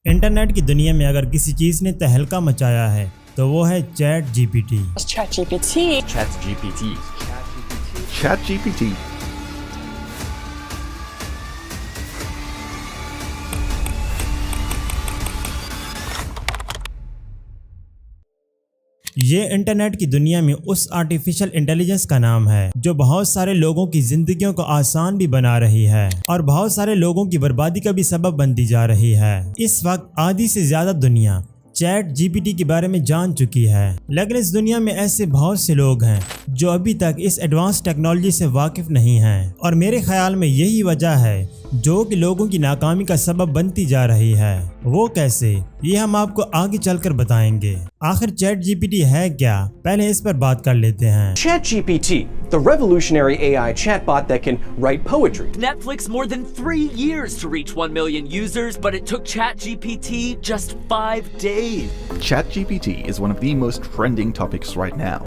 Internet کی دنیا میں اگر کسی چیز نے تہلکہ مچایا ہے تو وہ ہے chat G P T. ChatGPT. یہ انٹرنیٹ کی دنیا میں اس آرٹیفیشل انٹیلیجنس کا نام ہے جو بہت سارے لوگوں کی زندگیوں کو آسان بھی بنا رہی ہے اور بہت سارے لوگوں کی بربادی کا بھی سبب بنتی جا رہی ہے۔ اس وقت آدھی سے زیادہ دنیا چیٹ جی پی ٹی کے بارے میں جان چکی ہے، لیکن اس دنیا میں ایسے بہت سے لوگ ہیں جو ابھی تک اس ایڈوانس ٹیکنالوجی سے واقف نہیں ہیں، اور میرے خیال میں یہی وجہ ہے جو کہ لوگوں کی ناکامی کا سبب بنتی جا رہی ہے۔ وہ کیسے، یہ ہم آپ کو آگے چل کر بتائیں گے۔ آخر چیٹ جی پی ٹی ہے کیا، پہلے اس پر بات کر لیتے ہیں۔ ChatGPT, the revolutionary AI chatbot that can write poetry. Netflix more than 3 years to reach 1 million users, but it took ChatGPT just 5 days. ChatGPT is one of the most trending topics right now.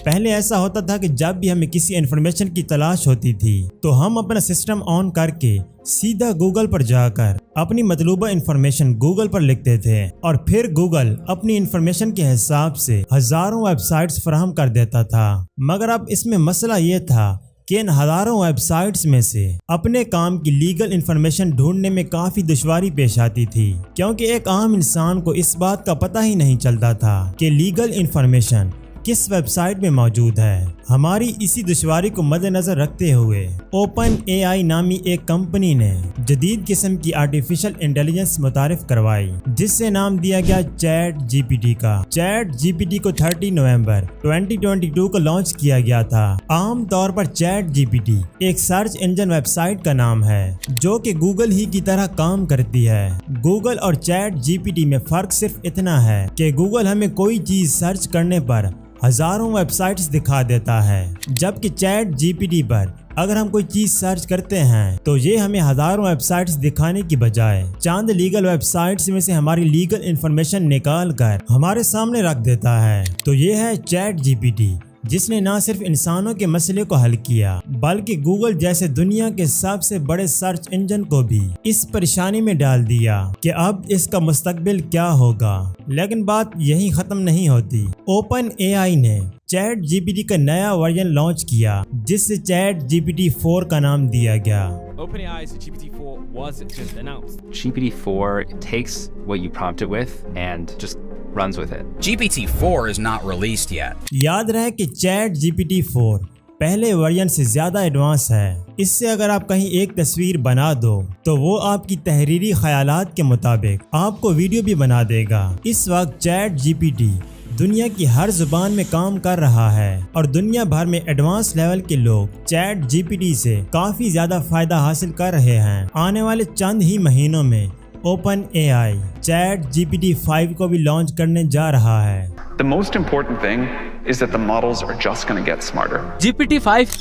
پہلے ایسا ہوتا تھا کہ جب بھی ہمیں کسی information کی تلاش ہوتی تھی تو ہم اپنا سسٹم آن کر کے سیدھا گوگل پر جا کر اپنی مطلوبہ انفارمیشن گوگل پر لکھتے تھے، اور پھر گوگل اپنی انفارمیشن کے حساب سے ہزاروں ویب سائٹس فراہم کر دیتا تھا۔ مگر اب اس میں مسئلہ یہ تھا کہ ان ہزاروں ویب سائٹس میں سے اپنے کام کی لیگل انفارمیشن ڈھونڈنے میں کافی دشواری پیش آتی تھی، کیونکہ ایک عام انسان کو اس بات کا پتہ ہی نہیں چلتا تھا کہ لیگل انفارمیشن کس ویب سائٹ میں موجود ہے۔ ہماری اسی دشواری کو مد نظر رکھتے ہوئے اوپن اے آئی نامی ایک کمپنی نے جدید قسم کی آرٹیفیشل انٹیلیجنس متعارف کروائی جس سے نام دیا گیا چیٹ جی پی ٹی کا۔ چیٹ جی پی ٹی کو 30 نومبر 2022 کو لانچ کیا گیا تھا۔ عام طور پر چیٹ جی پی ٹی ایک سرچ انجن ویب سائٹ کا نام ہے جو کہ گوگل ہی کی طرح کام کرتی ہے۔ گوگل اور چیٹ جی پی ٹی میں فرق صرف اتنا ہے کہ گوگل ہمیں کوئی چیز سرچ کرنے پر ہزاروں ویب سائٹس دکھا دیتا ہے، جبکہ چیٹ جی پی ٹی پر اگر ہم کوئی چیز سرچ کرتے ہیں تو یہ ہمیں ہزاروں ویب سائٹس دکھانے کی بجائے چاند لیگل ویب سائٹس میں سے ہماری لیگل انفارمیشن نکال کر ہمارے سامنے رکھ دیتا ہے۔ تو یہ ہے چیٹ جی پی ٹی، جس نے نہ صرف انسانوں کے مسئلے کو حل کیا بلکہ گوگل جیسے دنیا کے سب سے بڑے سرچ انجن کو بھی اس پریشانی میں ڈال دیا کہ اب اس کا مستقبل کیا ہوگا۔ لیکن بات یہی ختم نہیں ہوتی۔ اوپن اے آئی نے چیٹ جی پی ٹی کا نیا ورژن لانچ کیا جس سے چیٹ جی پی ٹی 4 کا نام دیا گیا۔ OpenAI's GPT-4 was just announced. GPT-4 takes what you prompt it with and just runs with it. GPT-4 is not released yet. یاد رہے کہ چیٹ جی پی ٹی 4 پہلے ورژن سے زیادہ ایڈوانس ہے۔ اس سے اگر آپ کہیں ایک تصویر بنا دو تو وہ آپ کی تحریری خیالات کے مطابق آپ کو ویڈیو بھی بنا دے گا۔ اس وقت چیٹ جی پی ٹی دنیا کی ہر زبان میں کام کر رہا ہے، اور دنیا بھر میں ایڈوانس لیول کے لوگ چیٹ جی پی ٹی سے کافی زیادہ فائدہ حاصل کر رہے ہیں۔ آنے والے چند ہی مہینوں میں OpenAI chat G P T 5 کو بھی لانچ کرنے جا رہا ہے۔ The most important thing is that the models are just going to get smarter. GPT-5.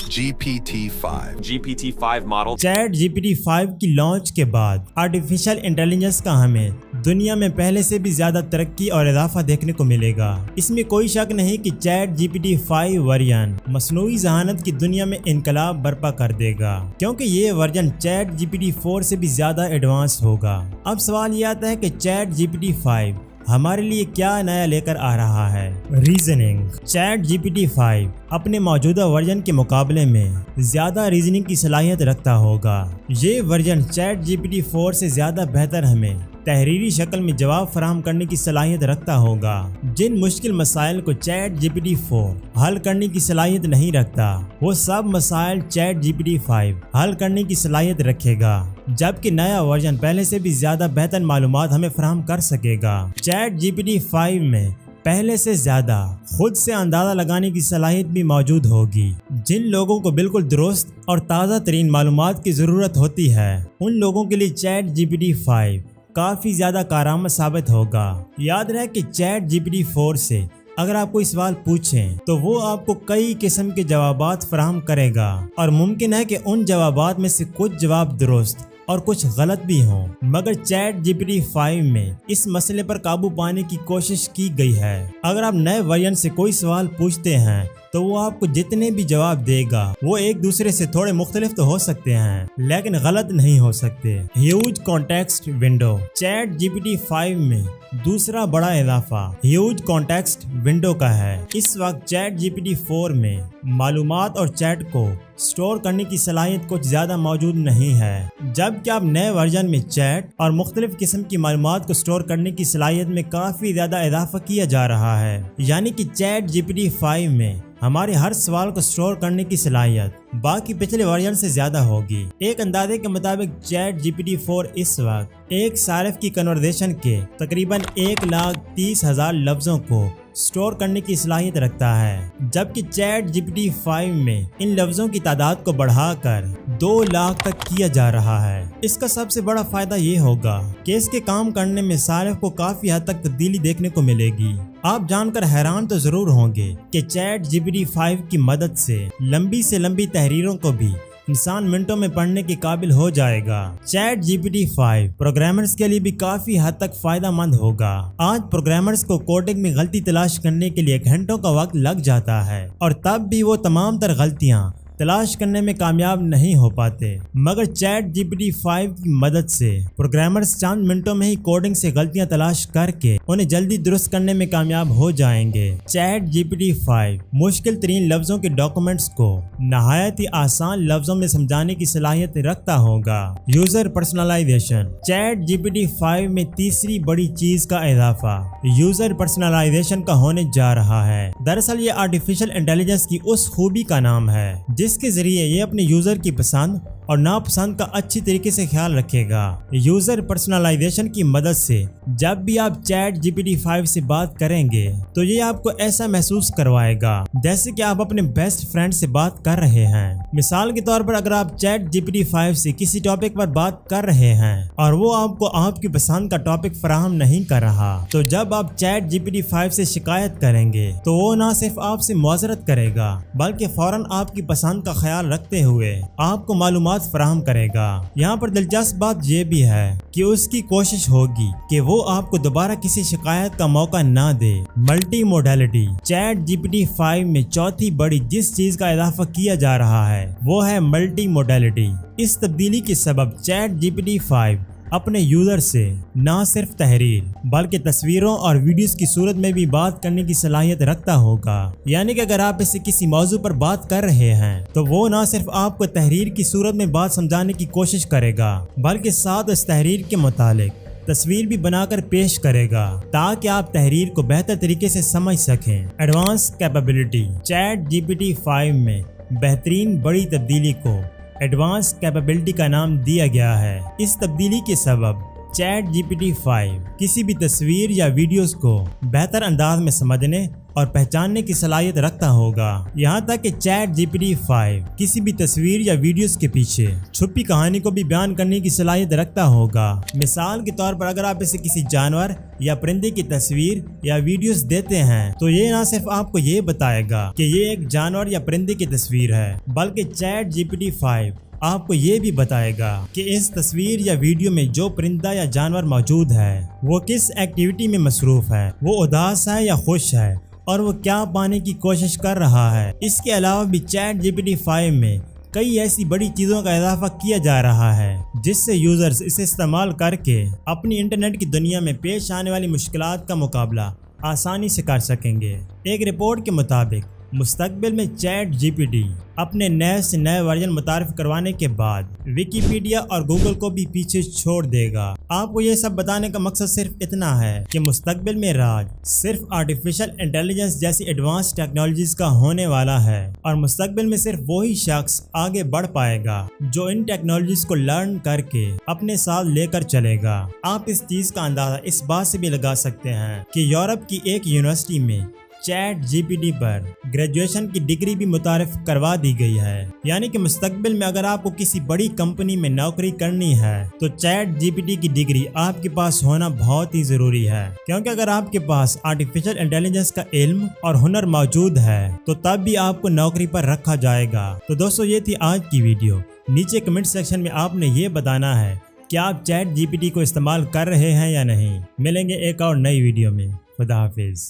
GPT-5 model. Chat G P T 5 کی لانچ کے بعد آرٹیفیشل انٹیلیجنس کا ہمیں دنیا میں پہلے سے بھی زیادہ ترقی اور اضافہ دیکھنے کو ملے گا۔ اس میں کوئی شک نہیں کہ chat G P T 5 version مصنوعی ذہانت کی دنیا میں انقلاب برپا کر دے گا، کیونکہ یہ version chat G P T 4 سے بھی زیادہ ایڈوانس ہوگا۔ اب سوال یہ آتا ہے کہ چیٹ جی پی ٹی 5 ہمارے لیے کیا نیا لے کر آ رہا ہے۔ Reasoning. Chat G P T 5 اپنے موجودہ ورژن کے مقابلے میں زیادہ ریزننگ کی صلاحیت رکھتا ہوگا۔ یہ version chat G P T 4 سے زیادہ بہتر ہمیں تحریری شکل میں جواب فراہم کرنے کی صلاحیت رکھتا ہوگا۔ جن مشکل مسائل کو چیٹ جی پی ٹی 4 حل کرنے کی صلاحیت نہیں رکھتا، وہ سب مسائل چیٹ جی پی ٹی 5 حل کرنے کی صلاحیت رکھے گا، جبکہ نیا ورژن پہلے سے بھی زیادہ بہتر معلومات ہمیں فراہم کر سکے گا۔ چیٹ جی پی ٹی 5 میں پہلے سے زیادہ خود سے اندازہ لگانے کی صلاحیت بھی موجود ہوگی۔ جن لوگوں کو بالکل درست اور تازہ ترین معلومات کی ضرورت ہوتی ہے، ان لوگوں کے لیے چیٹ جی پی ٹی 5 کافی زیادہ کارآمد ثابت ہوگا۔ یاد رہے کہ چیٹ جی پی ٹی 4 سے اگر آپ کوئی سوال پوچھیں تو وہ آپ کو کئی قسم کے جوابات فراہم کرے گا، اور ممکن ہے کہ ان جوابات میں سے کچھ جواب درست اور کچھ غلط بھی ہوں، مگر چیٹ جی پی ٹی 5 میں اس مسئلے پر قابو پانے کی کوشش کی گئی ہے۔ اگر آپ نئے ورژن سے کوئی سوال پوچھتے ہیں تو وہ آپ کو جتنے بھی جواب دے گا وہ ایک دوسرے سے تھوڑے مختلف تو ہو سکتے ہیں لیکن غلط نہیں ہو سکتے۔ ہیوج کانٹیکسٹ ونڈو، چیٹ جی پی ٹی 5 میں دوسرا بڑا اضافہ ہیوج کانٹیکسٹ ونڈو کا ہے۔ اس وقت چیٹ جی پی ٹی 4 میں معلومات اور چیٹ کو سٹور کرنے کی صلاحیت کچھ زیادہ موجود نہیں ہے، جبکہ اب نئے ورژن میں چیٹ اور مختلف قسم کی معلومات کو سٹور کرنے کی صلاحیت میں کافی زیادہ اضافہ کیا جا رہا ہے۔ یعنی کہ چیٹ جی پی ٹی 5 میں ہمارے ہر سوال کو سٹور کرنے کی صلاحیت باقی پچھلے ورژن سے زیادہ ہوگی۔ ایک اندازے کے مطابق چیٹ جی پی ٹی 4 اس وقت ایک صارف کی کنورزیشن کے تقریباً 1,30,000 لفظوں کو سٹور کرنے کی صلاحیت رکھتا ہے، جبکہ چیٹ جی پی ٹی 5 میں ان لفظوں کی تعداد کو بڑھا کر 2 لاکھ تک کیا جا رہا ہے۔ اس کا سب سے بڑا فائدہ یہ ہوگا کہ اس کے کام کرنے میں صارف کو کافی حد تک تبدیلی دیکھنے کو ملے گی۔ آپ جان کر حیران تو ضرور ہوں گے کہ چیٹ جی پی ٹی 5 کی مدد سے لمبی تحریروں کو بھی انسان منٹوں میں پڑھنے کے قابل ہو جائے گا۔ چیٹ جی پی ٹی 5 پروگرامرز کے لیے بھی کافی حد تک فائدہ مند ہوگا۔ آج پروگرامرز کو کوڈنگ میں غلطی تلاش کرنے کے لیے گھنٹوں کا وقت لگ جاتا ہے اور تب بھی وہ تمام تر غلطیاں تلاش کرنے میں کامیاب نہیں ہو پاتے، مگر چیٹ جی پی ٹی 5 کی مدد سے پروگرامرز چند منٹوں میں ہی کوڈنگ سے غلطیاں تلاش کر کے انہیں جلدی درست کرنے میں کامیاب ہو جائیں گے۔ چیٹ جی پی ٹی 5 مشکل ترین لفظوں کے ڈاکومنٹس کو نہایت ہی آسان لفظوں میں سمجھانے کی صلاحیت رکھتا ہوگا۔ یوزر پرسنلائزیشن، چیٹ جی پی ٹی 5 میں تیسری بڑی چیز کا اضافہ یوزر پرسنلائزیشن کا ہونے جا رہا ہے۔ دراصل یہ آرٹیفیشل انٹیلیجنس کی اس خوبی کا نام ہے جس کے ذریعے یہ اپنے یوزر کی پسند اور ناپسند کا اچھی طریقے سے خیال رکھے گا۔ یوزر پرسنلائزیشن کی مدد سے جب بھی آپ چیٹ جی پی ٹی 5 سے بات کریں گے تو یہ آپ کو ایسا محسوس کروائے گا جیسے کہ آپ اپنے بیسٹ فرینڈ سے بات کر رہے ہیں۔ مثال کے طور پر اگر آپ چیٹ جی پی ٹی 5 سے کسی ٹاپک پر بات کر رہے ہیں اور وہ آپ کو آپ کی پسند کا ٹاپک فراہم نہیں کر رہا، تو جب آپ چیٹ جی پی ٹی 5 سے شکایت کریں گے تو وہ نہ صرف آپ سے معذرت کرے گا بلکہ فوراً آپ کی پسند کا خیال رکھتے ہوئے آپ کو معلومات فراہم کرے گا۔ یہاں پر دلچسپ بات یہ بھی ہے کہ اس کی کوشش ہوگی کہ وہ آپ کو دوبارہ کسی شکایت کا موقع نہ دے۔ ملٹی موڈیلٹی، چیٹ جی پی ٹی 5 میں چوتھی بڑی جس چیز کا اضافہ کیا جا رہا ہے وہ ہے ملٹی موڈیلٹی۔ اس تبدیلی کے سبب چیٹ جی پی ٹی 5 اپنے یوزر سے نہ صرف تحریر بلکہ تصویروں اور ویڈیوز کی صورت میں بھی بات کرنے کی صلاحیت رکھتا ہوگا۔ یعنی کہ اگر آپ اسے کسی موضوع پر بات کر رہے ہیں تو وہ نہ صرف آپ کو تحریر کی صورت میں بات سمجھانے کی کوشش کرے گا بلکہ ساتھ اس تحریر کے متعلق تصویر بھی بنا کر پیش کرے گا تاکہ آپ تحریر کو بہتر طریقے سے سمجھ سکیں۔ ایڈوانس کیپیبلٹی، چیٹ جی پی ٹی 5 میں بہترین بڑی تبدیلی کو ایڈوانس کیپیبلٹی کا نام دیا گیا ہے۔ اس تبدیلی کے سبب چیٹ جی پی ٹی 5 کسی بھی تصویر یا ویڈیوز کو بہتر انداز میں سمجھنے اور پہچاننے کی صلاحیت رکھتا ہوگا، یہاں تک کہ چیٹ جی پی ٹی 5 کسی بھی تصویر یا ویڈیوز کے پیچھے چھپی کہانی کو بھی بیان کرنے کی صلاحیت رکھتا ہوگا۔ مثال کے طور پر اگر آپ اسے کسی جانور یا پرندے کی تصویر یا ویڈیوز دیتے ہیں تو یہ نہ صرف آپ کو یہ بتائے گا کہ یہ ایک جانور یا پرندے کی تصویر ہے بلکہ چیٹ جی پی ٹی 5 آپ کو یہ بھی بتائے گا کہ اس تصویر یا ویڈیو میں جو پرندہ یا جانور موجود ہے وہ کس ایکٹیویٹی میں مصروف ہے، وہ اداس ہے یا خوش ہے اور وہ کیا پانے کی کوشش کر رہا ہے۔ اس کے علاوہ بھی چیٹ جی پی ٹی 5 میں کئی ایسی بڑی چیزوں کا اضافہ کیا جا رہا ہے جس سے یوزرز اسے استعمال کر کے اپنی انٹرنیٹ کی دنیا میں پیش آنے والی مشکلات کا مقابلہ آسانی سے کر سکیں گے۔ ایک رپورٹ کے مطابق مستقبل میں چیٹ جی پی ٹی اپنے نئے سے نئے ورژن متعارف کروانے کے بعد ویکیپیڈیا اور گوگل کو بھی پیچھے چھوڑ دے گا۔ آپ کو یہ سب بتانے کا مقصد صرف اتنا ہے کہ مستقبل میں راج صرف آرٹیفیشل انٹیلیجنس جیسی ایڈوانس ٹیکنالوجیز کا ہونے والا ہے اور مستقبل میں صرف وہی شخص آگے بڑھ پائے گا جو ان ٹیکنالوجیز کو لرن کر کے اپنے ساتھ لے کر چلے گا۔ آپ اس چیز کا اندازہ اس بات سے بھی لگا سکتے ہیں کہ یورپ کی ایک یونیورسٹی میں چیٹ جی پی ٹی پر گریجویشن کی ڈگری بھی متعارف کروا دی گئی ہے۔ یعنی کہ مستقبل میں اگر آپ کو کسی بڑی کمپنی میں نوکری کرنی ہے تو چیٹ جی پی ٹی کی ڈگری آپ کے پاس ہونا بہت ہی ضروری ہے، کیونکہ اگر آپ کے پاس آرٹیفیشل انٹیلیجنس کا علم اور ہنر موجود ہے تو تب بھی آپ کو نوکری پر رکھا جائے گا۔ تو دوستو یہ تھی آج کی ویڈیو۔ نیچے کمنٹ سیکشن میں آپ نے یہ بتانا ہے کہ آپ چیٹ جی پی ٹی کو استعمال کر رہے ہیں یا نہیں۔ ملیں گے ایک اور نئی ویڈیو میں۔ خدا حافظ۔